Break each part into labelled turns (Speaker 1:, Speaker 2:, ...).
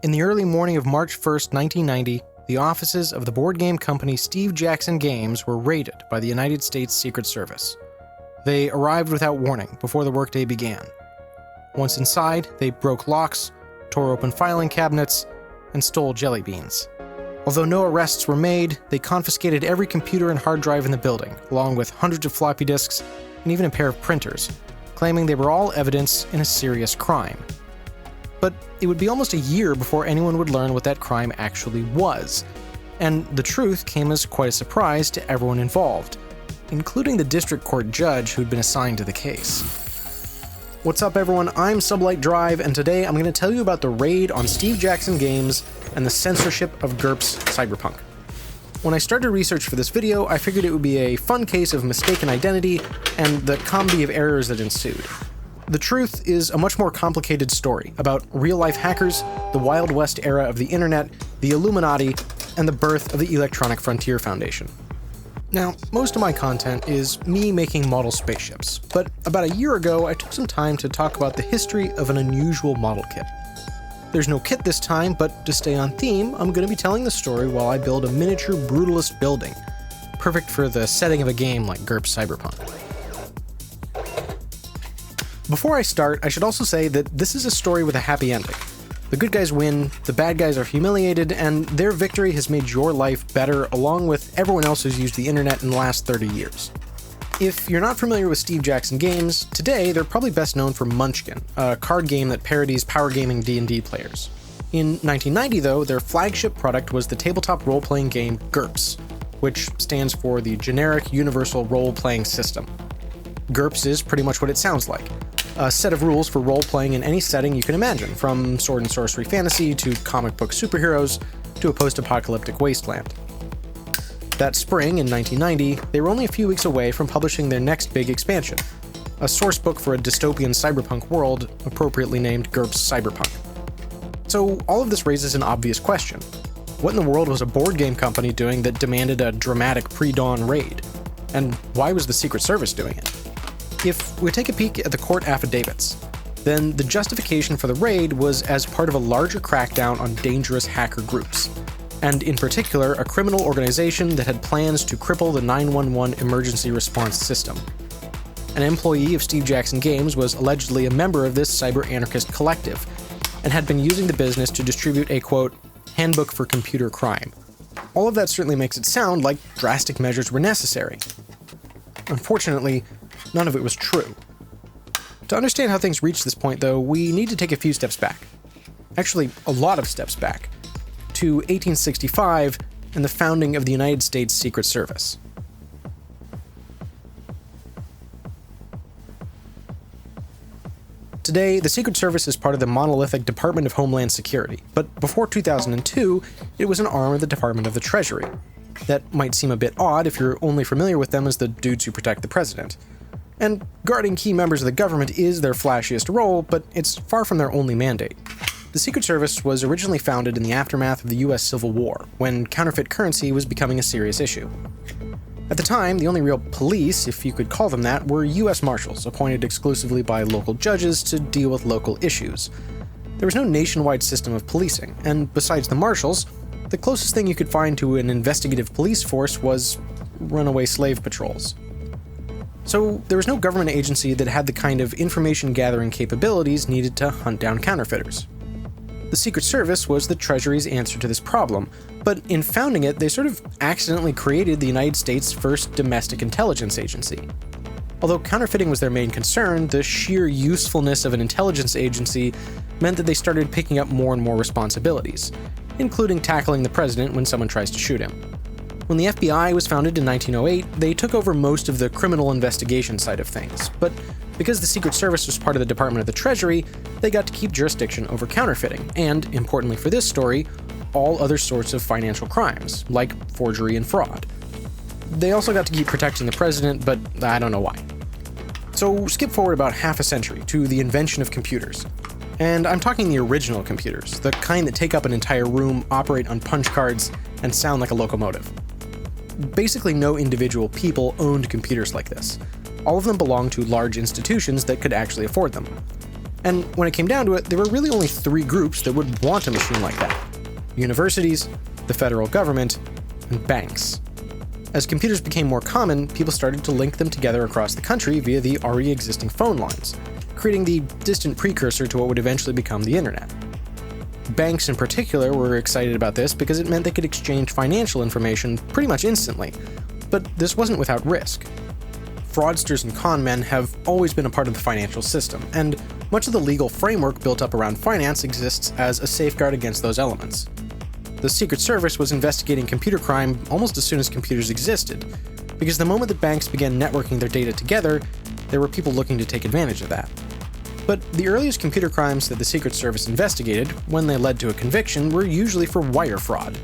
Speaker 1: In the early morning of March 1st, 1990, the offices of the board game company Steve Jackson Games were raided by the United States Secret Service. They arrived without warning before the workday began. Once inside, they broke locks, tore open filing cabinets, and stole jelly beans. Although no arrests were made, they confiscated every computer and hard drive in the building, along with hundreds of floppy disks and even a pair of printers, claiming they were all evidence in a serious crime. But it would be almost a year before anyone would learn what that crime actually was, and the truth came as quite a surprise to everyone involved, including the district court judge who'd been assigned to the case. What's up, everyone? I'm Sublight Drive, and today I'm going to tell you about the raid on Steve Jackson Games and the censorship of GURPS Cyberpunk. When I started research for this video, I figured it would be a fun case of mistaken identity and the comedy of errors that ensued. The truth is a much more complicated story about real-life hackers, the Wild West era of the internet, the Illuminati, and the birth of the Electronic Frontier Foundation. Now, most of my content is me making model spaceships, but about a year ago I took some time to talk about the history of an unusual model kit. There's no kit this time, but to stay on theme, I'm going to be telling the story while I build a miniature brutalist building, perfect for the setting of a game like GURPS Cyberpunk. Before I start, I should also say that this is a story with a happy ending. The good guys win, the bad guys are humiliated, and their victory has made your life better along with everyone else who's used the internet in the last 30 years. If you're not familiar with Steve Jackson Games, today they're probably best known for Munchkin, a card game that parodies power gaming D&D players. In 1990, though, their flagship product was the tabletop role-playing game GURPS, which stands for the Generic Universal Role-Playing System. GURPS is pretty much what it sounds like. A set of rules for role-playing in any setting you can imagine, from sword and sorcery fantasy to comic book superheroes to a post-apocalyptic wasteland. That spring, in 1990, they were only a few weeks away from publishing their next big expansion, a source book for a dystopian cyberpunk world, appropriately named GURPS Cyberpunk. So all of this raises an obvious question. What in the world was a board game company doing that demanded a dramatic pre-dawn raid? And why was the Secret Service doing it? If we take a peek at the court affidavits, then the justification for the raid was as part of a larger crackdown on dangerous hacker groups, and in particular a criminal organization that had plans to cripple the 911 emergency response system. An employee of Steve Jackson Games was allegedly a member of this cyber-anarchist collective, and had been using the business to distribute a, quote, handbook for computer crime. All of that certainly makes it sound like drastic measures were necessary. Unfortunately, none of it was true. To understand how things reached this point, though, we need to take a few steps back. Actually, a lot of steps back. To 1865 and the founding of the United States Secret Service. Today, the Secret Service is part of the monolithic Department of Homeland Security, but before 2002, it was an arm of the Department of the Treasury. That might seem a bit odd if you're only familiar with them as the dudes who protect the president. And guarding key members of the government is their flashiest role, but it's far from their only mandate. The Secret Service was originally founded in the aftermath of the US Civil War, when counterfeit currency was becoming a serious issue. At the time, the only real police, if you could call them that, were US Marshals, appointed exclusively by local judges to deal with local issues. There was no nationwide system of policing, and besides the Marshals, the closest thing you could find to an investigative police force was runaway slave patrols. So there was no government agency that had the kind of information-gathering capabilities needed to hunt down counterfeiters. The Secret Service was the Treasury's answer to this problem, but in founding it, they sort of accidentally created the United States' first domestic intelligence agency. Although counterfeiting was their main concern, the sheer usefulness of an intelligence agency meant that they started picking up more and more responsibilities, including tackling the president when someone tries to shoot him. When the FBI was founded in 1908, they took over most of the criminal investigation side of things, but because the Secret Service was part of the Department of the Treasury, they got to keep jurisdiction over counterfeiting, and, importantly for this story, all other sorts of financial crimes, like forgery and fraud. They also got to keep protecting the president, but I don't know why. So skip forward about half a century to the invention of computers. And I'm talking the original computers, the kind that take up an entire room, operate on punch cards, and sound like a locomotive. Basically, no individual people owned computers like this. All of them belonged to large institutions that could actually afford them. And when it came down to it, there were really only three groups that would want a machine like that: universities, the federal government, and banks. As computers became more common, people started to link them together across the country via the already existing phone lines, creating the distant precursor to what would eventually become the internet. Banks in particular were excited about this because it meant they could exchange financial information pretty much instantly, but this wasn't without risk. Fraudsters and con men have always been a part of the financial system, and much of the legal framework built up around finance exists as a safeguard against those elements. The Secret Service was investigating computer crime almost as soon as computers existed, because the moment that banks began networking their data together, there were people looking to take advantage of that. But the earliest computer crimes that the Secret Service investigated, when they led to a conviction, were usually for wire fraud.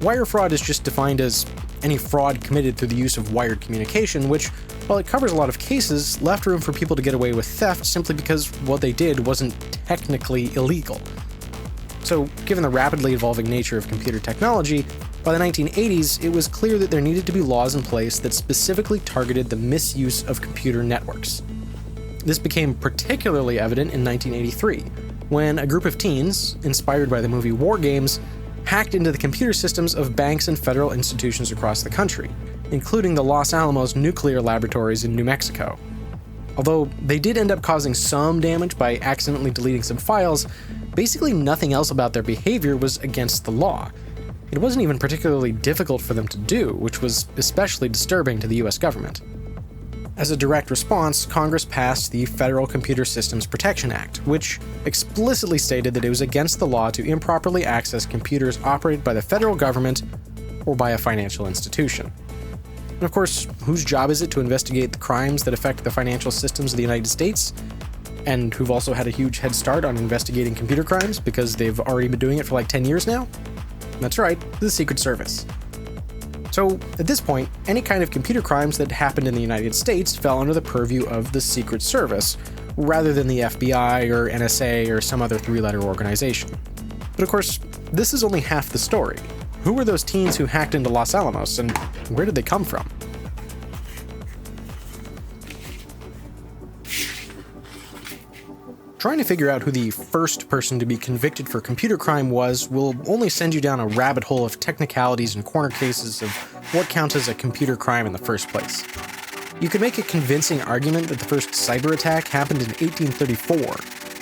Speaker 1: Wire fraud is just defined as any fraud committed through the use of wired communication, which, while it covers a lot of cases, left room for people to get away with theft simply because what they did wasn't technically illegal. So, given the rapidly evolving nature of computer technology, by the 1980s, it was clear that there needed to be laws in place that specifically targeted the misuse of computer networks. This became particularly evident in 1983, when a group of teens, inspired by the movie War Games, hacked into the computer systems of banks and federal institutions across the country, including the Los Alamos nuclear laboratories in New Mexico. Although they did end up causing some damage by accidentally deleting some files, basically nothing else about their behavior was against the law. It wasn't even particularly difficult for them to do, which was especially disturbing to the US government. As a direct response, Congress passed the Federal Computer Systems Protection Act, which explicitly stated that it was against the law to improperly access computers operated by the federal government or by a financial institution. And of course, whose job is it to investigate the crimes that affect the financial systems of the United States, and who've also had a huge head start on investigating computer crimes because they've already been doing it for like 10 years now? That's right, the Secret Service. So, at this point, any kind of computer crimes that happened in the United States fell under the purview of the Secret Service, rather than the FBI or NSA or some other three-letter organization. But of course, this is only half the story. Who were those teens who hacked into Los Alamos, and where did they come from? Trying to figure out who the first person to be convicted for computer crime was will only send you down a rabbit hole of technicalities and corner cases of what counts as a computer crime in the first place. You could make a convincing argument that the first cyber attack happened in 1834,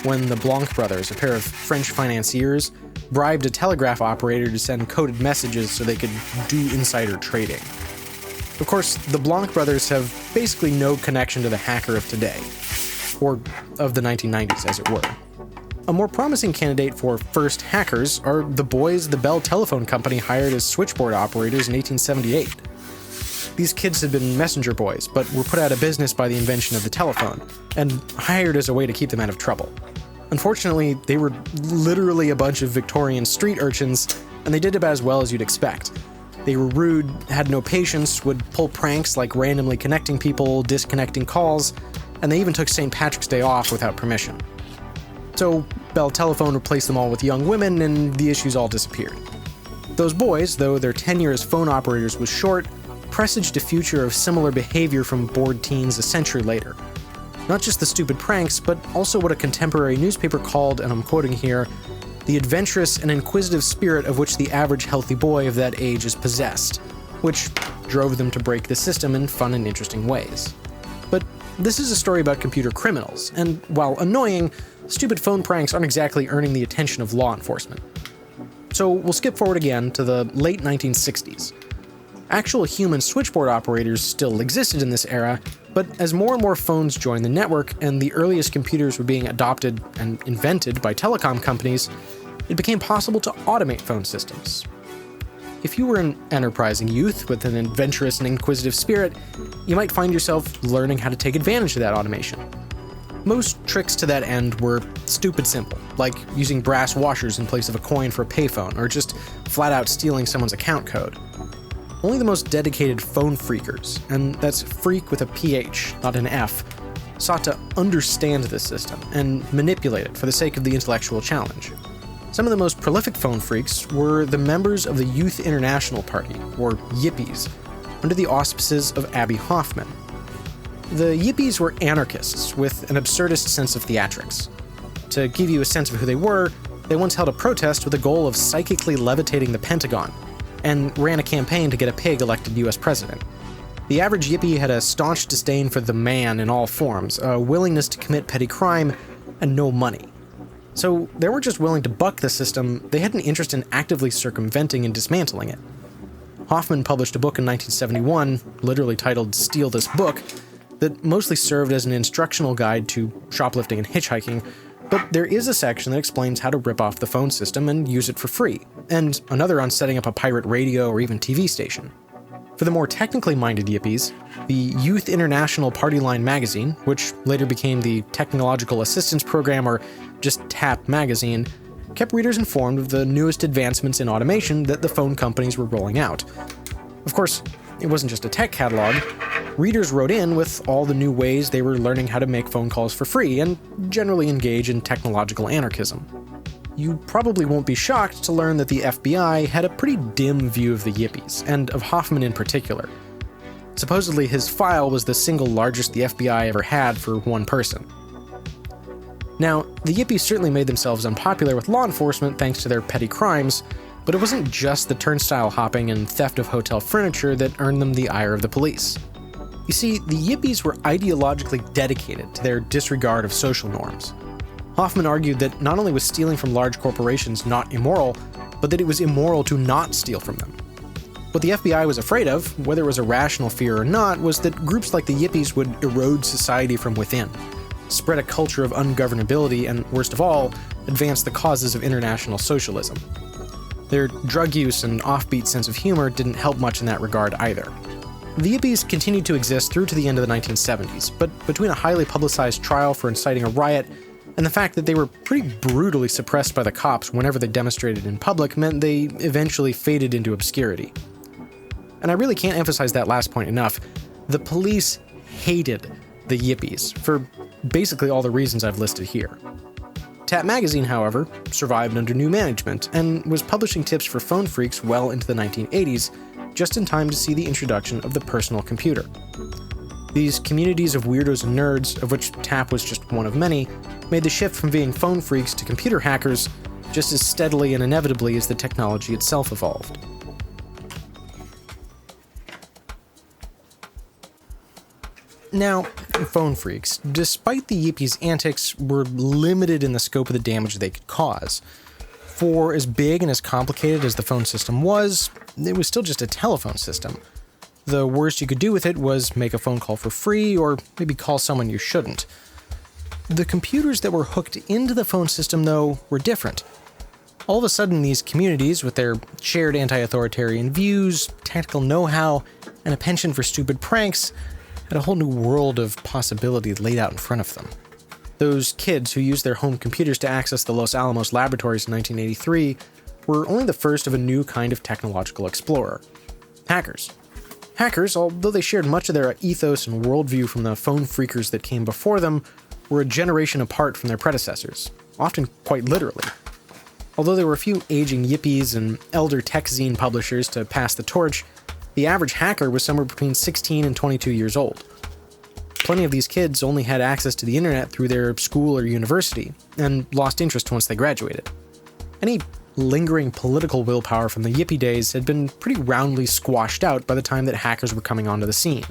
Speaker 1: when the Blanc brothers, a pair of French financiers, bribed a telegraph operator to send coded messages so they could do insider trading. Of course, the Blanc brothers have basically no connection to the hacker of today, or of the 1990s, as it were. A more promising candidate for first hackers are the boys the Bell Telephone Company hired as switchboard operators in 1878. These kids had been messenger boys, but were put out of business by the invention of the telephone, and hired as a way to keep them out of trouble. Unfortunately, they were literally a bunch of Victorian street urchins, and they did about as well as you'd expect. They were rude, had no patience, would pull pranks like randomly connecting people, disconnecting calls, and they even took St. Patrick's Day off without permission. So Bell Telephone replaced them all with young women, and the issues all disappeared. Those boys, though their tenure as phone operators was short, presaged a future of similar behavior from bored teens a century later. Not just the stupid pranks, but also what a contemporary newspaper called, and I'm quoting here, the adventurous and inquisitive spirit of which the average healthy boy of that age is possessed, which drove them to break the system in fun and interesting ways. But this is a story about computer criminals, and while annoying, stupid phone pranks aren't exactly earning the attention of law enforcement. So we'll skip forward again to the late 1960s. Actual human switchboard operators still existed in this era, but as more and more phones joined the network and the earliest computers were being adopted and invented by telecom companies, it became possible to automate phone systems. If you were an enterprising youth with an adventurous and inquisitive spirit, you might find yourself learning how to take advantage of that automation. Most tricks to that end were stupid simple, like using brass washers in place of a coin for a payphone, or just flat out stealing someone's account code. Only the most dedicated phone freakers, and that's freak with a PH, not an F, sought to understand this system and manipulate it for the sake of the intellectual challenge. Some of the most prolific phone freaks were the members of the Youth International Party, or Yippies, under the auspices of Abbie Hoffman. The Yippies were anarchists with an absurdist sense of theatrics. To give you a sense of who they were, they once held a protest with the goal of psychically levitating the Pentagon, and ran a campaign to get a pig elected US president. The average yippie had a staunch disdain for the man in all forms, a willingness to commit petty crime, and no money. So they weren't just willing to buck the system, they had an interest in actively circumventing and dismantling it. Hoffman published a book in 1971, literally titled Steal This Book, that mostly served as an instructional guide to shoplifting and hitchhiking, but there is a section that explains how to rip off the phone system and use it for free, and another on setting up a pirate radio or even TV station. For the more technically minded yippies, the Youth International Party Line magazine, which later became the Technological Assistance Program or just TAP magazine, kept readers informed of the newest advancements in automation that the phone companies were rolling out. Of course, it wasn't just a tech catalog. Readers wrote in with all the new ways they were learning how to make phone calls for free and generally engage in technological anarchism. You probably won't be shocked to learn that the FBI had a pretty dim view of the yippies, and of Hoffman in particular. Supposedly, his file was the single largest the FBI ever had for one person. Now, the yippies certainly made themselves unpopular with law enforcement thanks to their petty crimes, but it wasn't just the turnstile hopping and theft of hotel furniture that earned them the ire of the police. You see, the yippies were ideologically dedicated to their disregard of social norms. Hoffman argued that not only was stealing from large corporations not immoral, but that it was immoral to not steal from them. What the FBI was afraid of, whether it was a rational fear or not, was that groups like the yippies would erode society from within, spread a culture of ungovernability, and worst of all, advance the causes of international socialism. Their drug use and offbeat sense of humor didn't help much in that regard either. The yippies continued to exist through to the end of the 1970s, but between a highly publicized trial for inciting a riot and the fact that they were pretty brutally suppressed by the cops whenever they demonstrated in public meant they eventually faded into obscurity. And I really can't emphasize that last point enough. The police hated the yippies for basically all the reasons I've listed here. Tap magazine, however, survived under new management and was publishing tips for phone freaks well into the 1980s, just in time to see the introduction of the personal computer. These communities of weirdos and nerds, of which Tap was just one of many, made the shift from being phone freaks to computer hackers just as steadily and inevitably as the technology itself evolved. Now, phone freaks, despite the yippies' antics, were limited in the scope of the damage they could cause. For as big and as complicated as the phone system was, it was still just a telephone system. The worst you could do with it was make a phone call for free, or maybe call someone you shouldn't. The computers that were hooked into the phone system, though, were different. All of a sudden, these communities, with their shared anti-authoritarian views, tactical know-how, and a penchant for stupid pranks, had a whole new world of possibility laid out in front of them. Those kids who used their home computers to access the Los Alamos laboratories in 1983 were only the first of a new kind of technological explorer: hackers. Hackers, although they shared much of their ethos and worldview from the phone freakers that came before them, were a generation apart from their predecessors, often quite literally. Although there were a few aging yippies and elder tech zine publishers to pass the torch, the average hacker was somewhere between 16 and 22 years old. Plenty of these kids only had access to the internet through their school or university, and lost interest once they graduated. Any lingering political willpower from the yippie days had been pretty roundly squashed out by the time that hackers were coming onto the scene.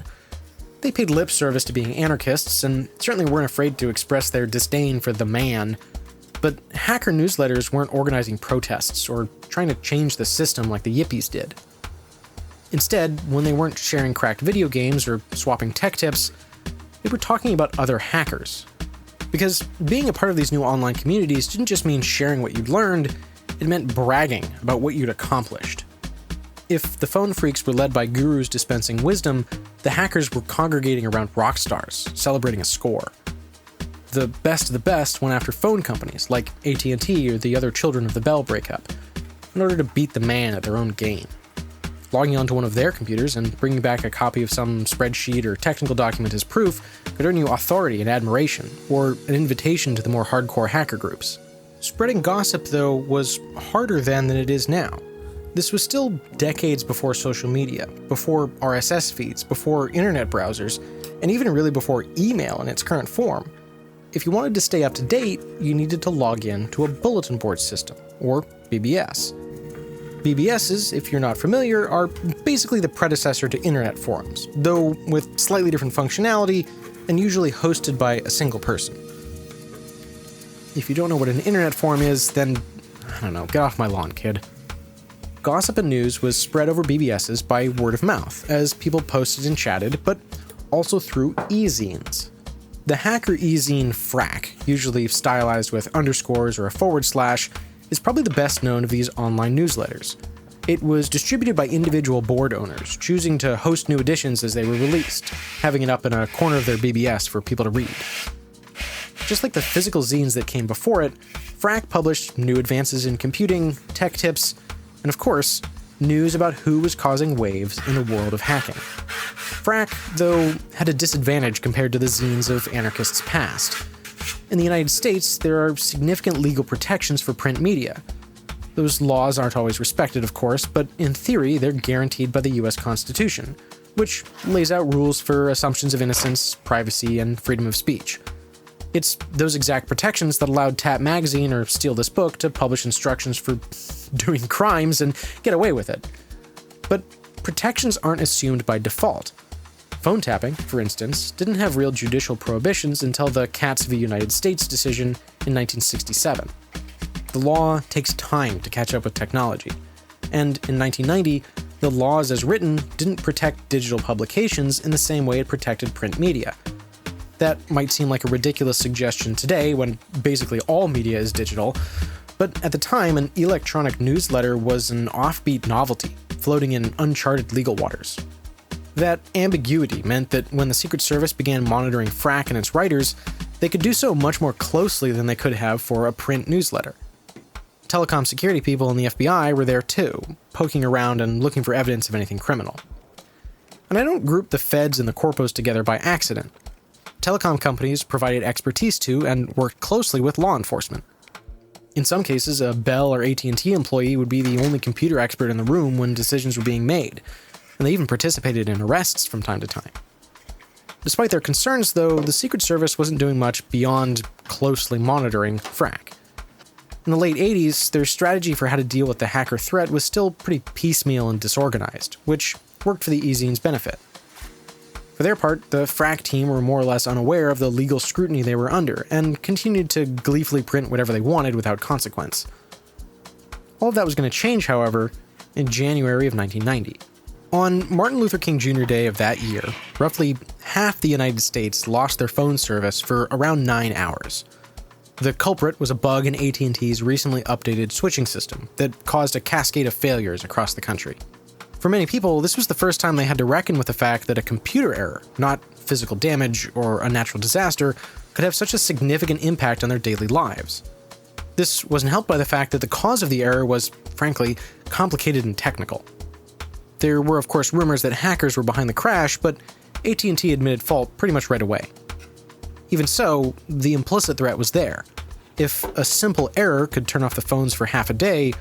Speaker 1: They paid lip service to being anarchists, and certainly weren't afraid to express their disdain for the man, but hacker newsletters weren't organizing protests or trying to change the system like the yippies did. Instead, when they weren't sharing cracked video games or swapping tech tips, they were talking about other hackers. Because being a part of these new online communities didn't just mean sharing what you'd learned, it meant bragging about what you'd accomplished. If the phone freaks were led by gurus dispensing wisdom, the hackers were congregating around rock stars, celebrating a score. The best of the best went after phone companies like AT&T or the other Children of the Bell breakup, in order to beat the man at their own game. Logging onto one of their computers and bringing back a copy of some spreadsheet or technical document as proof could earn you authority and admiration, or an invitation to the more hardcore hacker groups. Spreading gossip, though, was harder then than it is now. This was still decades before social media, before RSS feeds, before internet browsers, and even really before email in its current form. if you wanted to stay up to date, you needed to log in to a bulletin board system, or BBS. BBSs, if you're not familiar, are basically the predecessor to internet forums, though with slightly different functionality and usually hosted by a single person. If you don't know what an internet forum is, then, I don't know, get off my lawn, kid. Gossip and news was spread over BBSs by word of mouth, as people posted and chatted, but also through e-zines. The hacker e-zine Frack, usually stylized with underscores or a /, is probably the best known of these online newsletters. It was distributed by individual board owners, choosing to host new editions as they were released, having it up in a corner of their BBS for people to read. Just like the physical zines that came before it, Frack published new advances in computing, tech tips, and of course, news about who was causing waves in the world of hacking. Frack, though, had a disadvantage compared to the zines of anarchists past. In the United States, there are significant legal protections for print media. Those laws aren't always respected, of course, but in theory, they're guaranteed by the US Constitution, which lays out rules for assumptions of innocence, privacy, and freedom of speech. It's those exact protections that allowed Tap Magazine or Steal This Book to publish instructions for doing crimes and get away with it. But protections aren't assumed by default. Phone tapping, for instance, didn't have real judicial prohibitions until the Katz v. United States decision in 1967. The law takes time to catch up with technology, and in 1990, the laws as written didn't protect digital publications in the same way it protected print media. That might seem like a ridiculous suggestion today when basically all media is digital, but at the time, an electronic newsletter was an offbeat novelty, floating in uncharted legal waters. That ambiguity meant that when the Secret Service began monitoring Frack and its writers, they could do so much more closely than they could have for a print newsletter. Telecom security people in the FBI were there too, poking around and looking for evidence of anything criminal. And I don't group the feds and the corpos together by accident. Telecom companies provided expertise to and worked closely with law enforcement. In some cases, a Bell or AT&T employee would be the only computer expert in the room when decisions were being made, and they even participated in arrests from time to time. Despite their concerns, though, the Secret Service wasn't doing much beyond closely monitoring Frack. In the late 80s, their strategy for how to deal with the hacker threat was still pretty piecemeal and disorganized, which worked for the e-zine's benefit. For their part, the Frack team were more or less unaware of the legal scrutiny they were under, and continued to gleefully print whatever they wanted without consequence. All of that was going to change, however, in January of 1990. On Martin Luther King Jr. Day of that year, roughly half the United States lost their phone service for around 9 hours. The culprit was a bug in AT&T's recently updated switching system that caused a cascade of failures across the country. For many people, this was the first time they had to reckon with the fact that a computer error, not physical damage or a natural disaster, could have such a significant impact on their daily lives. This wasn't helped by the fact that the cause of the error was, frankly, complicated and technical. There were, of course, rumors that hackers were behind the crash, but AT&T admitted fault pretty much right away. Even so, the implicit threat was there. If a simple error could turn off the phones for half a day,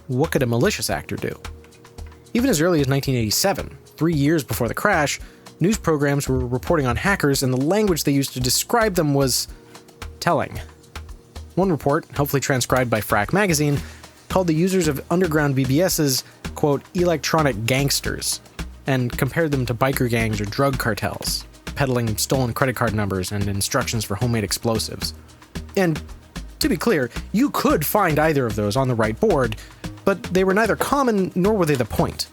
Speaker 1: what could a malicious actor do? Even as early as 1987, 3 years before the crash, news programs were reporting on hackers, and the language they used to describe them was telling. One report, helpfully transcribed by Frack magazine, called the users of underground BBSs, quote, electronic gangsters, and compared them to biker gangs or drug cartels, peddling stolen credit card numbers and instructions for homemade explosives. And to be clear, you could find either of those on the right board, but they were neither common nor were they the point.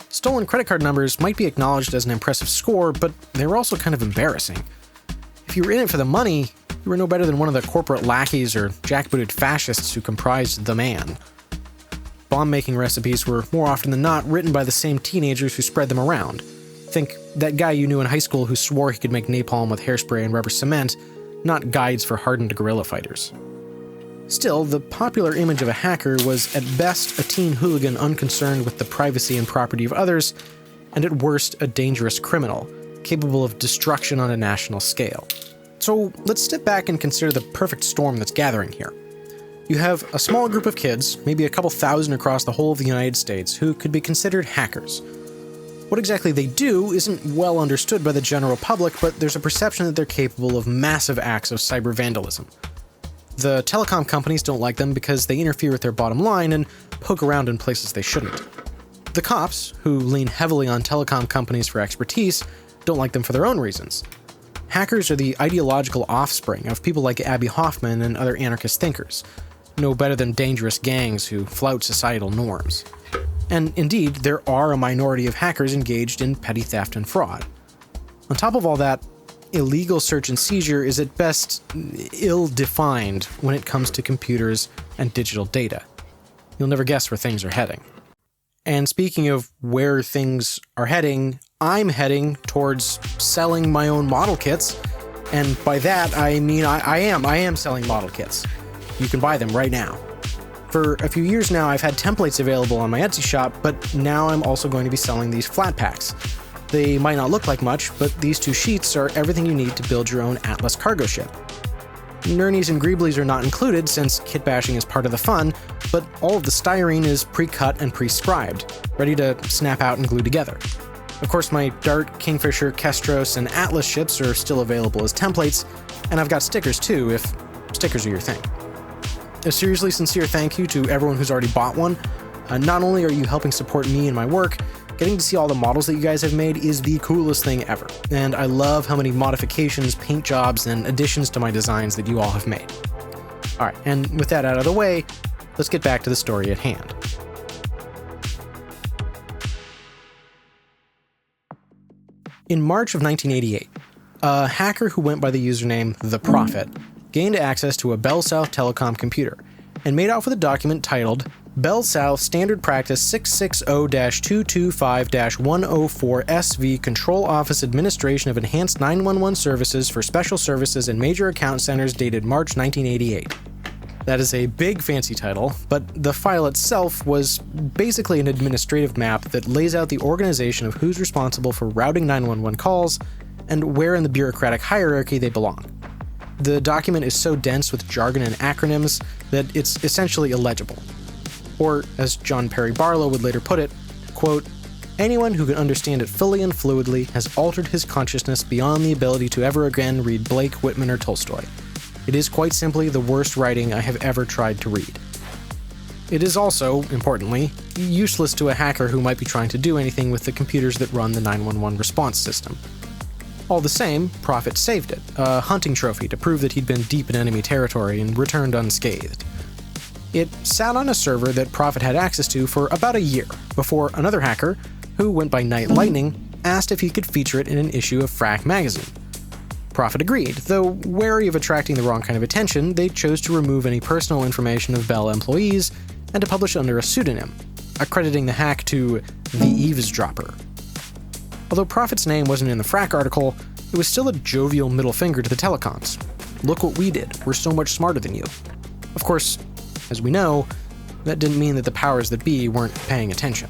Speaker 1: Stolen credit card numbers might be acknowledged as an impressive score, but they were also kind of embarrassing. If you were in it for the money, you were no better than one of the corporate lackeys or jackbooted fascists who comprised the man. Bomb-making recipes were more often than not written by the same teenagers who spread them around. Think that guy you knew in high school who swore he could make napalm with hairspray and rubber cement, not guides for hardened guerrilla fighters. Still, the popular image of a hacker was at best a teen hooligan unconcerned with the privacy and property of others, and at worst a dangerous criminal, capable of destruction on a national scale. So let's step back and consider the perfect storm that's gathering here. You have a small group of kids, maybe a couple thousand across the whole of the United States, who could be considered hackers. What exactly they do isn't well understood by the general public, but there's a perception that they're capable of massive acts of cyber vandalism. The telecom companies don't like them because they interfere with their bottom line and poke around in places they shouldn't. The cops, who lean heavily on telecom companies for expertise, don't like them for their own reasons. Hackers are the ideological offspring of people like Abby Hoffman and other anarchist thinkers, no better than dangerous gangs who flout societal norms. And indeed, there are a minority of hackers engaged in petty theft and fraud. On top of all that, illegal search and seizure is at best ill-defined when it comes to computers and digital data. You'll never guess where things are heading. And speaking of where things are heading, I'm heading towards selling my own model kits. And by that, I mean I am selling model kits. You can buy them right now. For a few years now, I've had templates available on my Etsy shop, but now I'm also going to be selling these flat packs. They might not look like much, but these 2 sheets are everything you need to build your own Atlas cargo ship. Nernies and Greeblies are not included since kit bashing is part of the fun, but all of the styrene is pre-cut and pre-scribed, ready to snap out and glue together. Of course, my Dart, Kingfisher, Kestros, and Atlas ships are still available as templates, and I've got stickers too, if stickers are your thing. A seriously sincere thank you to everyone who's already bought one. Not only are you helping support me and my work, getting to see all the models that you guys have made is the coolest thing ever, and I love how many modifications, paint jobs, and additions to my designs that you all have made. Alright, and with that out of the way, let's get back to the story at hand. In March of 1988, a hacker who went by the username The Prophet gained access to a Bell South Telecom computer and made off with a document titled Bell South Standard Practice 660-225-104 SV Control Office Administration of Enhanced 911 Services for Special Services and Major Account Centers dated March 1988. That is a big fancy title, but the file itself was basically an administrative map that lays out the organization of who's responsible for routing 911 calls and where in the bureaucratic hierarchy they belong. The document is so dense with jargon and acronyms that it's essentially illegible. Or, as John Perry Barlow would later put it, quote, "Anyone who can understand it fully and fluidly has altered his consciousness beyond the ability to ever again read Blake, Whitman, or Tolstoy. It is quite simply the worst writing I have ever tried to read." It is also, importantly, useless to a hacker who might be trying to do anything with the computers that run the 911 response system. All the same, Prophet saved it, a hunting trophy to prove that he'd been deep in enemy territory and returned unscathed. It sat on a server that Prophet had access to for about a year before another hacker, who went by Night Lightning, asked if he could feature it in an issue of Frack magazine. Prophet agreed, though wary of attracting the wrong kind of attention, they chose to remove any personal information of Bell employees and to publish under a pseudonym, accrediting the hack to The Eavesdropper. Although Prophet's name wasn't in the Frack article, it was still a jovial middle finger to the telecoms. Look what we did, we're so much smarter than you. Of course, as we know, that didn't mean that the powers that be weren't paying attention.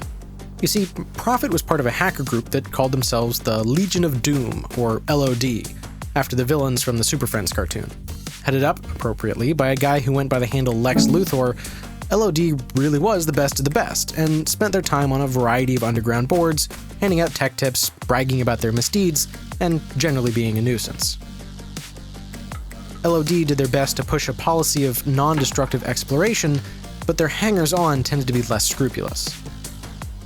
Speaker 1: You see, Prophet was part of a hacker group that called themselves the Legion of Doom, or LOD, after the villains from the Super Friends cartoon. Headed up, appropriately, by a guy who went by the handle Lex Luthor, LOD really was the best of the best, and spent their time on a variety of underground boards, handing out tech tips, bragging about their misdeeds, and generally being a nuisance. LOD did their best to push a policy of non-destructive exploration, but their hangers-on tended to be less scrupulous.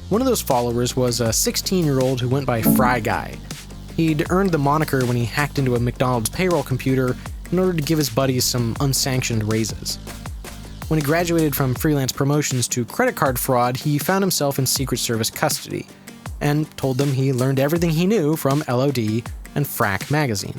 Speaker 1: One of those followers was a 16-year-old who went by Fry Guy. He'd earned the moniker when he hacked into a McDonald's payroll computer in order to give his buddies some unsanctioned raises. When he graduated from freelance promotions to credit card fraud, he found himself in Secret Service custody, and told them he learned everything he knew from LOD and Frack magazine.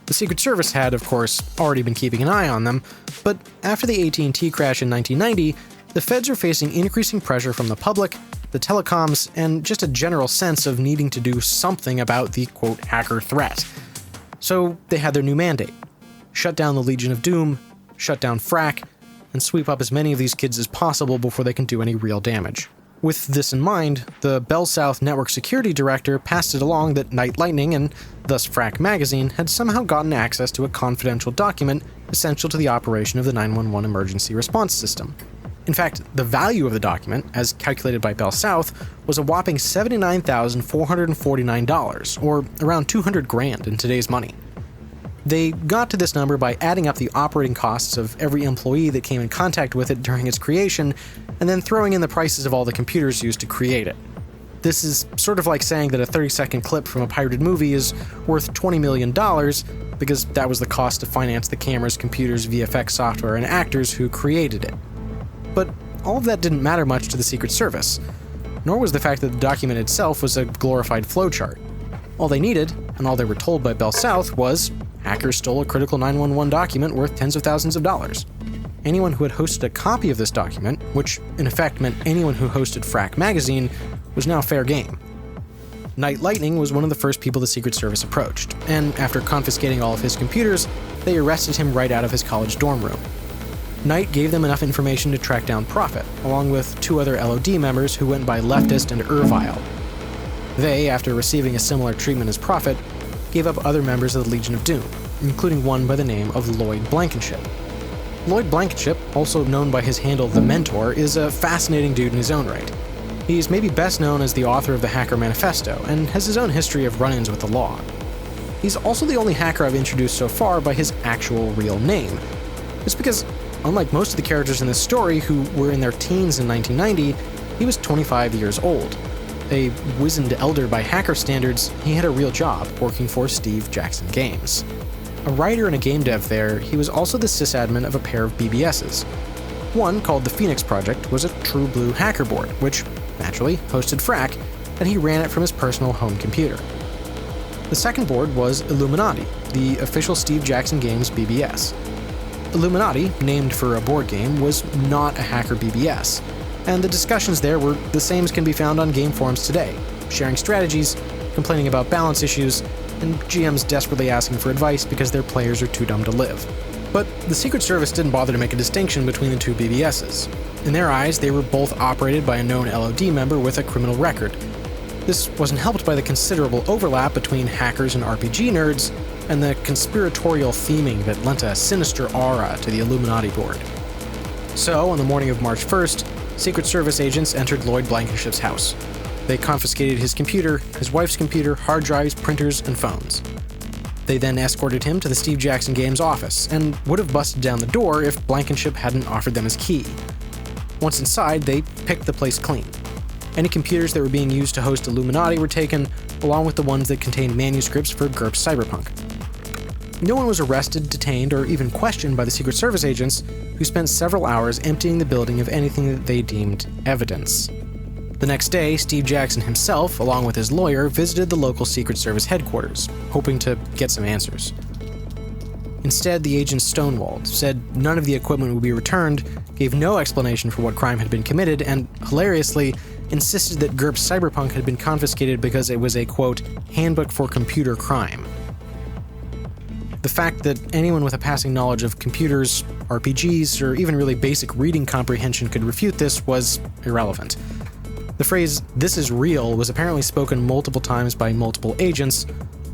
Speaker 1: The Secret Service had, of course, already been keeping an eye on them, but after the AT&T crash in 1990, the feds are facing increasing pressure from the public, the telecoms, and just a general sense of needing to do something about the, quote, hacker threat. So they had their new mandate: shut down the Legion of Doom, shut down Frack, and sweep up as many of these kids as possible before they can do any real damage. With this in mind, the Bell South Network Security Director passed it along that Night Lightning, and thus Frack magazine, had somehow gotten access to a confidential document essential to the operation of the 911 emergency response system. In fact, the value of the document, as calculated by Bell South, was a whopping $79,449, or around $200,000 in today's money. They got to this number by adding up the operating costs of every employee that came in contact with it during its creation, and then throwing in the prices of all the computers used to create it. This is sort of like saying that a 30-second clip from a pirated movie is worth $20 million, because that was the cost to finance the cameras, computers, VFX software, and actors who created it. But all of that didn't matter much to the Secret Service, nor was the fact that the document itself was a glorified flowchart. All they needed, and all they were told by Bell South, was hackers stole a critical 911 document worth tens of thousands of dollars. Anyone who had hosted a copy of this document, which in effect meant anyone who hosted Frack magazine, was now fair game. Night Lightning was one of the first people the Secret Service approached, and after confiscating all of his computers, they arrested him right out of his college dorm room. Knight gave them enough information to track down Prophet, along with 2 other LOD members who went by Leftist and Ervile. They, after receiving a similar treatment as Prophet, gave up other members of the Legion of Doom, including one by the name of Lloyd Blankenship. Lloyd Blankenship, also known by his handle The Mentor, is a fascinating dude in his own right. He's maybe best known as the author of the Hacker Manifesto, and has his own history of run-ins with the law. He's also the only hacker I've introduced so far by his actual real name. It's because, unlike most of the characters in this story who were in their teens in 1990, he was 25 years old. A wizened elder by hacker standards, he had a real job working for Steve Jackson Games. A writer and a game dev there, he was also the sysadmin of a pair of BBSs. One, called the Phoenix Project, was a true blue hacker board, which, naturally, hosted Frack, and he ran it from his personal home computer. The second board was Illuminati, the official Steve Jackson Games BBS. Illuminati, named for a board game, was not a hacker BBS, and the discussions there were the same as can be found on game forums today, sharing strategies, complaining about balance issues, and GMs desperately asking for advice because their players are too dumb to live. But the Secret Service didn't bother to make a distinction between the two BBSs. In their eyes, they were both operated by a known LOD member with a criminal record. This wasn't helped by the considerable overlap between hackers and RPG nerds, and the conspiratorial theming that lent a sinister aura to the Illuminati board. So, on the morning of March 1st, Secret Service agents entered Lloyd Blankenship's house. They confiscated his computer, his wife's computer, hard drives, printers, and phones. They then escorted him to the Steve Jackson Games office, and would have busted down the door if Blankenship hadn't offered them his key. Once inside, they picked the place clean. Any computers that were being used to host Illuminati were taken, along with the ones that contained manuscripts for GURPS Cyberpunk. No one was arrested, detained, or even questioned by the Secret Service agents, who spent several hours emptying the building of anything that they deemed evidence. The next day, Steve Jackson himself, along with his lawyer, visited the local Secret Service headquarters, hoping to get some answers. Instead, the agents stonewalled, said none of the equipment would be returned, gave no explanation for what crime had been committed, and, hilariously, insisted that GURPS Cyberpunk had been confiscated because it was a, quote, handbook for computer crime. The fact that anyone with a passing knowledge of computers, RPGs, or even really basic reading comprehension could refute this was irrelevant. The phrase, "this is real," was apparently spoken multiple times by multiple agents,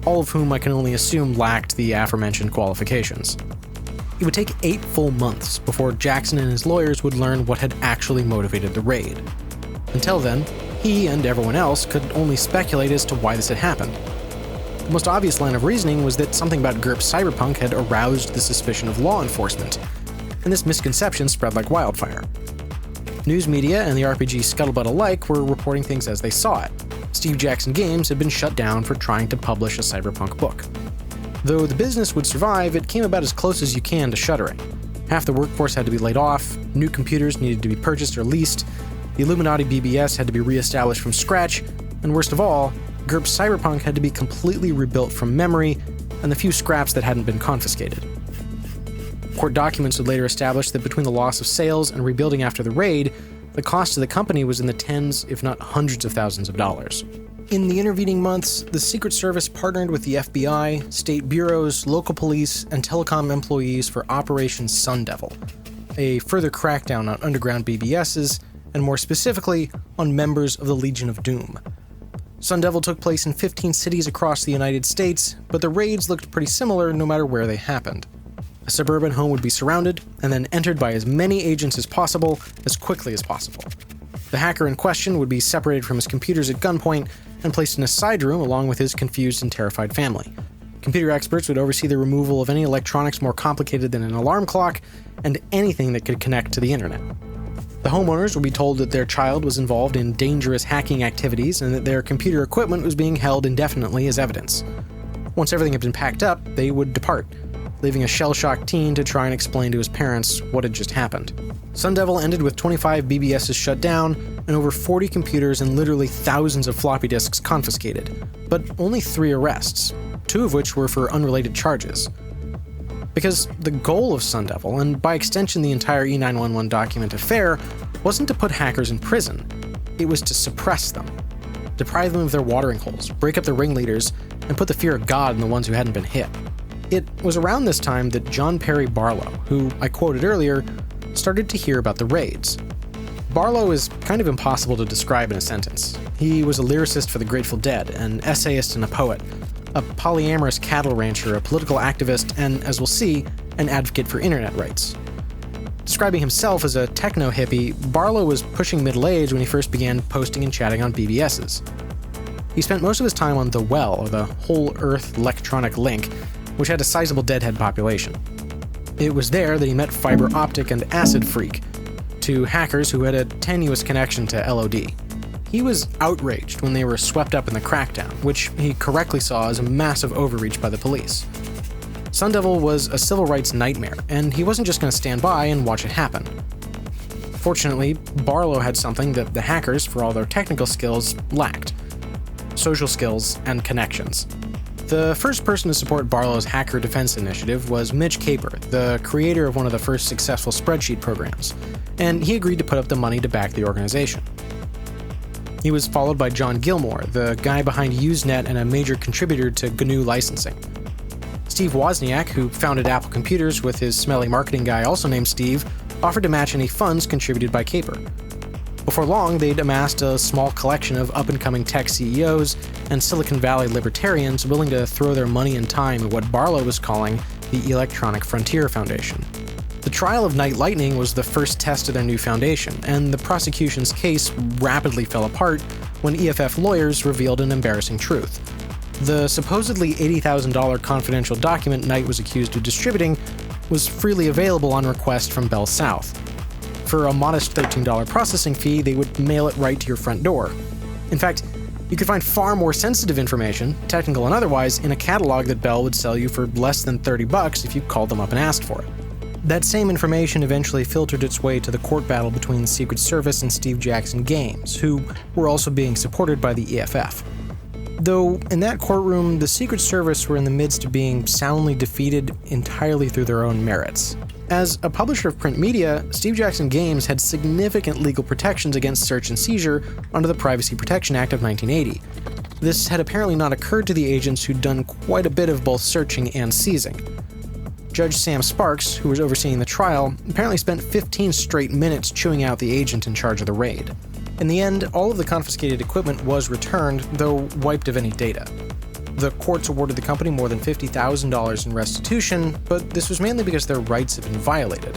Speaker 1: all of whom I can only assume lacked the aforementioned qualifications. It would take 8 full months before Jackson and his lawyers would learn what had actually motivated the raid. Until then, he and everyone else could only speculate as to why this had happened. The most obvious line of reasoning was that something about GURPS Cyberpunk had aroused the suspicion of law enforcement, and this misconception spread like wildfire. News media and the RPG scuttlebutt alike were reporting things as they saw it. Steve Jackson Games had been shut down for trying to publish a cyberpunk book. Though the business would survive, it came about as close as you can to shuttering. Half the workforce had to be laid off, new computers needed to be purchased or leased, the Illuminati BBS had to be re-established from scratch, and worst of all, GURPS Cyberpunk had to be completely rebuilt from memory, and the few scraps that hadn't been confiscated. Court documents would later establish that between the loss of sales and rebuilding after the raid, the cost to the company was in the tens, if not hundreds of thousands of dollars. In the intervening months, the Secret Service partnered with the FBI, state bureaus, local police, and telecom employees for Operation Sun Devil, a further crackdown on underground BBSs, and more specifically, on members of the Legion of Doom. Sun Devil took place in 15 cities across the United States, but the raids looked pretty similar no matter where they happened. A suburban home would be surrounded and then entered by as many agents as possible as quickly as possible. The hacker in question would be separated from his computers at gunpoint and placed in a side room along with his confused and terrified family. Computer experts would oversee the removal of any electronics more complicated than an alarm clock and anything that could connect to the internet. The homeowners would be told that their child was involved in dangerous hacking activities and that their computer equipment was being held indefinitely as evidence. Once everything had been packed up, they would depart, leaving a shell-shocked teen to try and explain to his parents what had just happened. Sun Devil ended with 25 BBSs shut down and over 40 computers and literally thousands of floppy disks confiscated, but only 3 arrests, 2 of which were for unrelated charges. Because the goal of Sun Devil, and by extension the entire E911 document affair, wasn't to put hackers in prison, it was to suppress them, deprive them of their watering holes, break up the ringleaders, and put the fear of God in the ones who hadn't been hit. It was around this time that John Perry Barlow, who I quoted earlier, started to hear about the raids. Barlow is kind of impossible to describe in a sentence. He was a lyricist for the Grateful Dead, an essayist and a poet, a polyamorous cattle rancher, a political activist, and, as we'll see, an advocate for internet rights. Describing himself as a techno-hippie, Barlow was pushing middle age when he first began posting and chatting on BBSs. He spent most of his time on The Well, or the Whole Earth Electronic Link, which had a sizable deadhead population. It was there that he met Fiber Optic and Acid Freak, 2 hackers who had a tenuous connection to LOD. He was outraged when they were swept up in the crackdown, which he correctly saw as a massive overreach by the police. Sun Devil was a civil rights nightmare, and he wasn't just going to stand by and watch it happen. Fortunately, Barlow had something that the hackers, for all their technical skills, lacked: social skills and connections. The first person to support Barlow's hacker defense initiative was Mitch Caper, the creator of one of the first successful spreadsheet programs, and he agreed to put up the money to back the organization. He was followed by John Gilmore, the guy behind Usenet and a major contributor to GNU licensing. Steve Wozniak, who founded Apple Computers with his smelly marketing guy also named Steve, offered to match any funds contributed by Caper. Before long, they'd amassed a small collection of up-and-coming tech CEOs and Silicon Valley libertarians willing to throw their money and time at what Barlow was calling the Electronic Frontier Foundation. The trial of Night Lightning was the first test of their new foundation, and the prosecution's case rapidly fell apart when EFF lawyers revealed an embarrassing truth. The supposedly $80,000 confidential document Knight was accused of distributing was freely available on request from Bell South. For a modest $13 processing fee, they would mail it right to your front door. In fact, you could find far more sensitive information, technical and otherwise, in a catalog that Bell would sell you for less than $30 if you called them up and asked for it. That same information eventually filtered its way to the court battle between the Secret Service and Steve Jackson Games, who were also being supported by the EFF. Though, in that courtroom, the Secret Service were in the midst of being soundly defeated entirely through their own merits. As a publisher of print media, Steve Jackson Games had significant legal protections against search and seizure under the Privacy Protection Act of 1980. This had apparently not occurred to the agents who'd done quite a bit of both searching and seizing. Judge Sam Sparks, who was overseeing the trial, apparently spent 15 straight minutes chewing out the agent in charge of the raid. In the end, all of the confiscated equipment was returned, though wiped of any data. The courts awarded the company more than $50,000 in restitution, but this was mainly because their rights had been violated.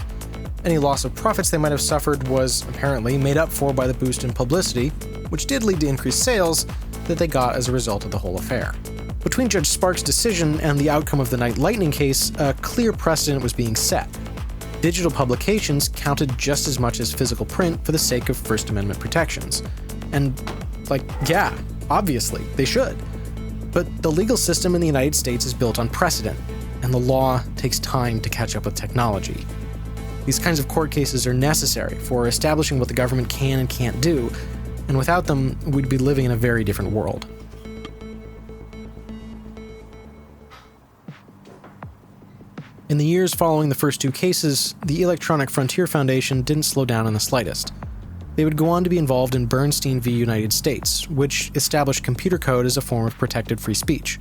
Speaker 1: Any loss of profits they might have suffered was, apparently, made up for by the boost in publicity, which did lead to increased sales that they got as a result of the whole affair. Between Judge Sparks' decision and the outcome of the Night Lightning case, a clear precedent was being set. Digital publications counted just as much as physical print for the sake of First Amendment protections. And, yeah, obviously, they should. But the legal system in the United States is built on precedent, and the law takes time to catch up with technology. These kinds of court cases are necessary for establishing what the government can and can't do, and without them, we'd be living in a very different world. In the years following the first 2 cases, the Electronic Frontier Foundation didn't slow down in the slightest. They would go on to be involved in Bernstein v. United States, which established computer code as a form of protected free speech.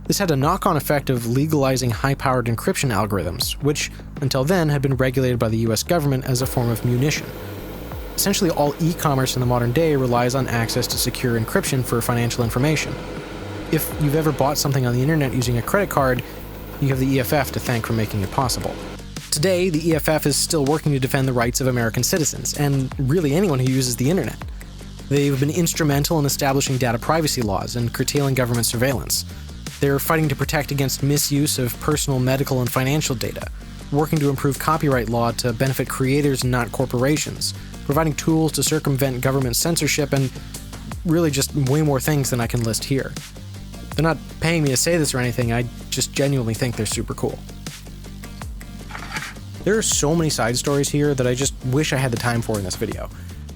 Speaker 1: This had a knock-on effect of legalizing high-powered encryption algorithms, which, until then, had been regulated by the US government as a form of munition. Essentially, all e-commerce in the modern day relies on access to secure encryption for financial information. If you've ever bought something on the internet using a credit card, you have the EFF to thank for making it possible. Today, the EFF is still working to defend the rights of American citizens, and really anyone who uses the internet. They've been instrumental in establishing data privacy laws and curtailing government surveillance. They're fighting to protect against misuse of personal, medical, and financial data, working to improve copyright law to benefit creators and not corporations, providing tools to circumvent government censorship, and really just way more things than I can list here. They're not paying me to say this or anything, I just genuinely think they're super cool. There are so many side stories here that I just wish I had the time for in this video.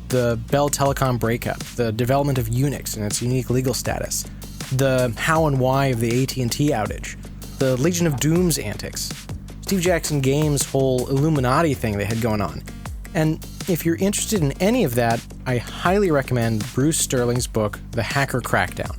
Speaker 1: The Bell Telecom breakup, the development of Unix and its unique legal status, the how and why of the AT&T outage, the Legion of Doom's antics, Steve Jackson Games' whole Illuminati thing they had going on. And if you're interested in any of that, I highly recommend Bruce Sterling's book, The Hacker Crackdown.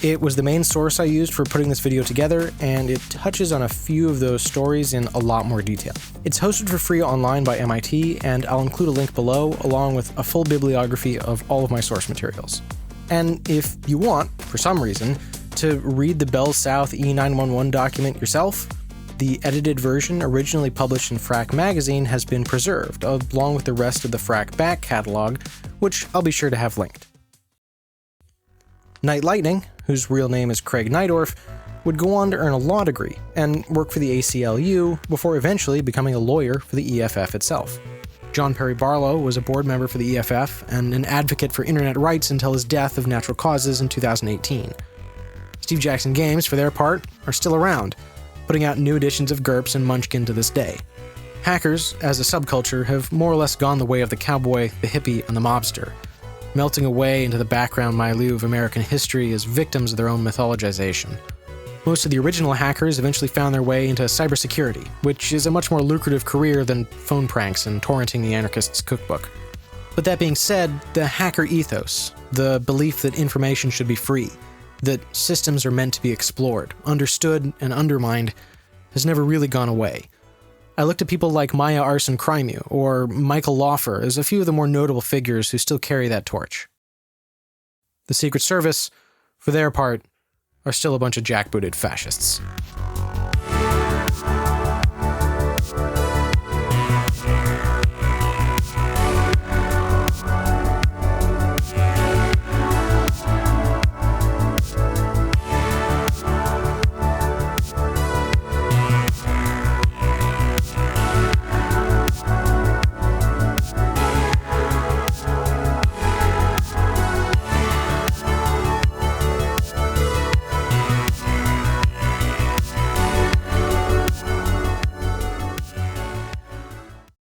Speaker 1: It was the main source I used for putting this video together, and it touches on a few of those stories in a lot more detail. It's hosted for free online by MIT, and I'll include a link below, along with a full bibliography of all of my source materials. And if you want, for some reason, to read the Bell South E911 document yourself, the edited version originally published in Frack magazine has been preserved, along with the rest of the Frack back catalog, which I'll be sure to have linked. Night Lightning, whose real name is Craig Neidorf, would go on to earn a law degree and work for the ACLU before eventually becoming a lawyer for the EFF itself. John Perry Barlow was a board member for the EFF and an advocate for internet rights until his death of natural causes in 2018. Steve Jackson Games, for their part, are still around, putting out new editions of GURPS and Munchkin to this day. Hackers, as a subculture, have more or less gone the way of the cowboy, the hippie, and the mobster, melting away into the background milieu of American history as victims of their own mythologization. Most of the original hackers eventually found their way into cybersecurity, which is a much more lucrative career than phone pranks and torrenting the anarchist's cookbook. But that being said, the hacker ethos, the belief that information should be free, that systems are meant to be explored, understood, and undermined, has never really gone away. I looked at people like Maya Arson Crimeu or Michael Laufer as a few of the more notable figures who still carry that torch. The Secret Service, for their part, are still a bunch of jackbooted fascists.